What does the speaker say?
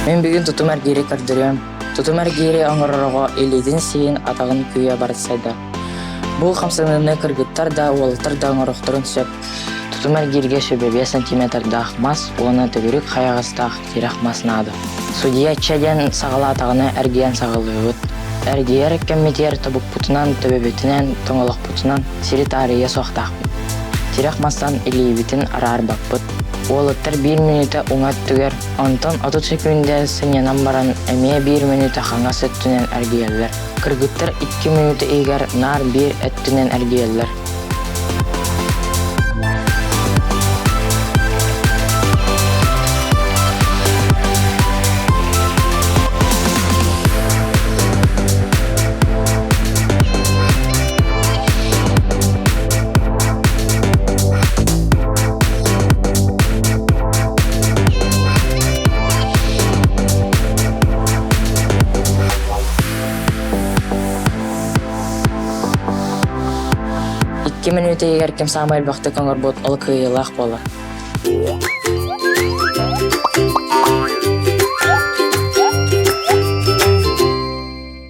Мен бүгін тутум әргері кірдірем. Тутум әргері аңырырға еледен сейін атағын күйе барысайды. Бұл қамсыныны кіргіттар да, олықтар да аңырықтырын сөп. Тутум әргерге сөбебе сантиметрді ақмас, оны түгірік қаяғыстақ терақмасынады. Судия чәден сағала атағыны әргейен сағылығыт. Әргейер кәмметер табық бұтынан, төбебетінен, тоңылық бұтынан сиритария соқтақ. Терақмастан елейбетін арар бақпыт. Олықтар 1 минута оңат түгер. Онтан 30 секунде сынянан баран әме 1 минута қаңа сөттінен әргейелер. Кыргыттар 2 минута егер нар 1 әттінен әргейелер. Минуты егер кем самай бақты көңір бұд ұлы күйелақ болар.